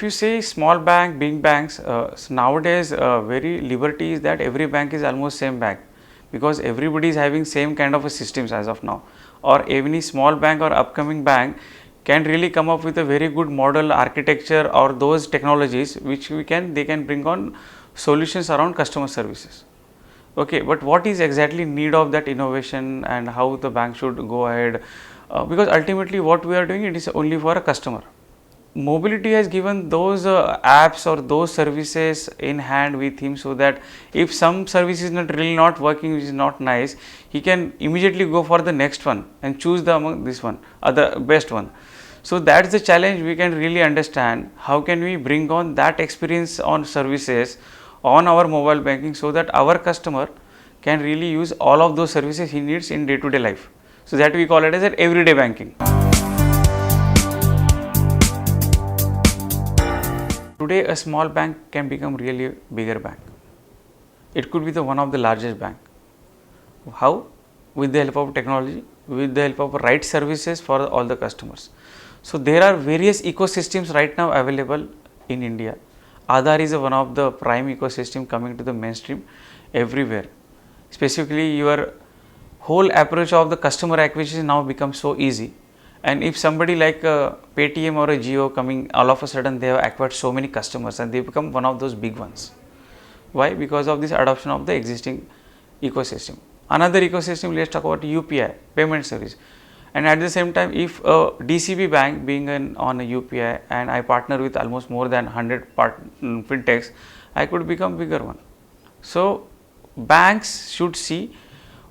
you say small bank, big banks, so nowadays very liberty is that every bank is almost same bank, because everybody is having same kind of a systems as of now, or any small bank or upcoming bank can really come up with a very good model architecture or those technologies which they can bring on solutions around customer services. Okay, but what is exactly need of that innovation and how the bank should go ahead, because ultimately what we are doing, it is only for a customer. Mobility has given those apps or those services in hand with him, so that if some service is not really not working, which is not nice, he can immediately go for the next one and choose the among this one other best one. So that's the challenge we can really understand. How can we bring on that experience on services on our mobile banking, so that our customer can really use all of those services he needs in day to day life. So that we call it as an everyday banking. Today a small bank can become really a bigger bank. It could be the one of the largest bank. How? With the help of technology, with the help of right services for all the customers. So there are various ecosystems right now available in India. Aadhaar is one of the prime ecosystem coming to the mainstream everywhere. Specifically, your whole approach of the customer acquisition now becomes so easy. And if somebody like a Paytm or a Jio coming, all of a sudden they have acquired so many customers and they become one of those big ones. Why? Because of this adoption of the existing ecosystem. Another ecosystem, let's talk about UPI, payment service. And at the same time, if a DCB bank being on a UPI and I partner with almost more than 100 fintechs, I could become bigger one. So banks should see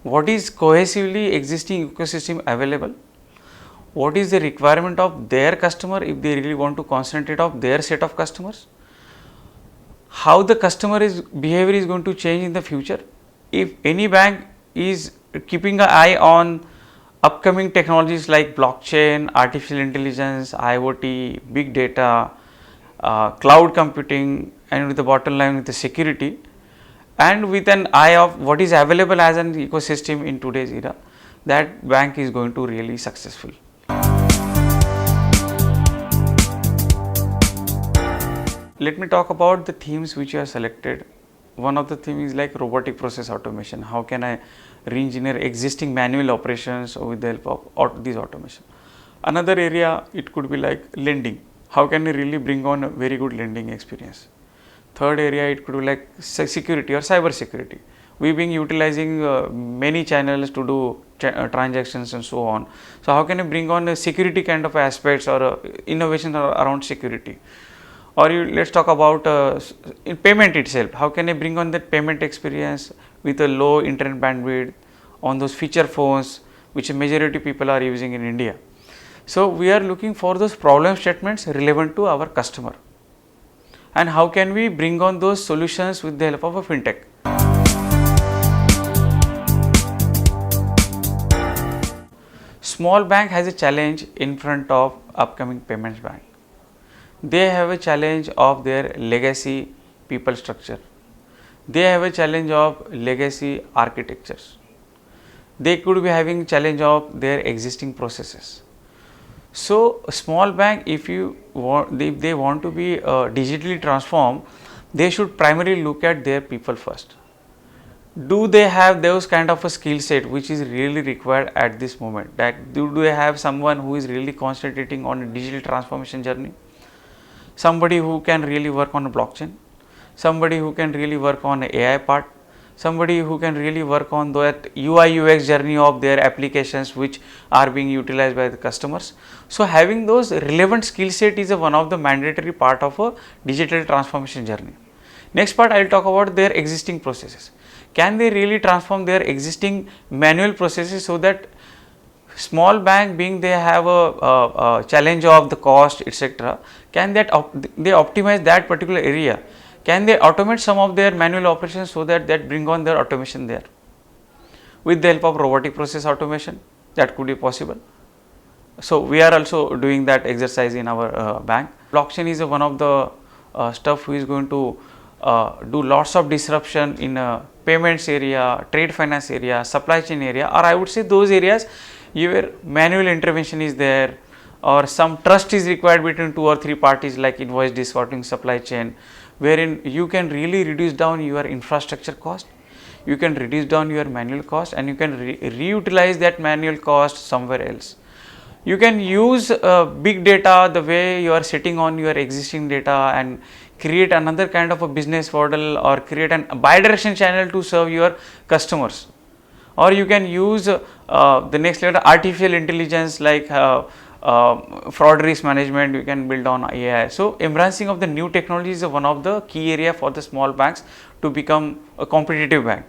what is cohesively existing ecosystem available, what is the requirement of their customer if they really want to concentrate on their set of customers, how the customer behavior is going to change in the future. If any bank is keeping an eye on upcoming technologies like blockchain, artificial intelligence, IoT, big data, cloud computing, and with the bottom line with the security, and with an eye of what is available as an ecosystem in today's era, that bank is going to really successful. Let me talk about the themes which you have selected. One of the themes is like robotic process automation. How can I re-engineer existing manual operations with the help of this automation? Another area, it could be like lending. How can I really bring on a very good lending experience? Third area, it could be like security or cyber security. We've been utilizing many channels to do transactions and so on. So how can I bring on a security kind of aspects or innovation around security? Or let's talk about in payment itself. How can I bring on that payment experience with a low internet bandwidth on those feature phones which a majority people are using in India. So we are looking for those problem statements relevant to our customer, and how can we bring on those solutions with the help of a fintech. Small bank has a challenge in front of upcoming payments bank. They have a challenge of their legacy people structure. They have a challenge of legacy architectures. They could be having challenge of their existing processes. So a small bank, if they want to be digitally transformed, they should primarily look at their people first. Do they have those kind of a skill set which is really required at this moment? That do they have someone who is really concentrating on a digital transformation journey? Somebody who can really work on a blockchain, somebody who can really work on AI part, somebody who can really work on that UI UX journey of their applications which are being utilized by the customers. So having those relevant skill set is one of the mandatory part of a digital transformation journey. Next part, I will talk about their existing processes. Can they really transform their existing manual processes so that small bank being they have a challenge of the cost, etc., can they optimize that particular area? Can they automate some of their manual operations so that bring on their automation there? With the help of robotic process automation, that could be possible. So we are also doing that exercise in our bank. Blockchain is one of the stuff who is going to do lots of disruption in payments area, trade finance area, supply chain area, or I would say those areas where manual intervention is there, or some trust is required between 2 or 3 parties like invoice discounting, supply chain, wherein you can really reduce down your infrastructure cost, you can reduce down your manual cost, and you can reutilize that manual cost somewhere else. You can use big data the way you are sitting on your existing data and create another kind of a business model, or create a bidirectional channel to serve your customers. Or you can use the next level artificial intelligence like fraud risk management, you can build on AI. So, embracing of the new technology is one of the key area for the small banks to become a competitive bank.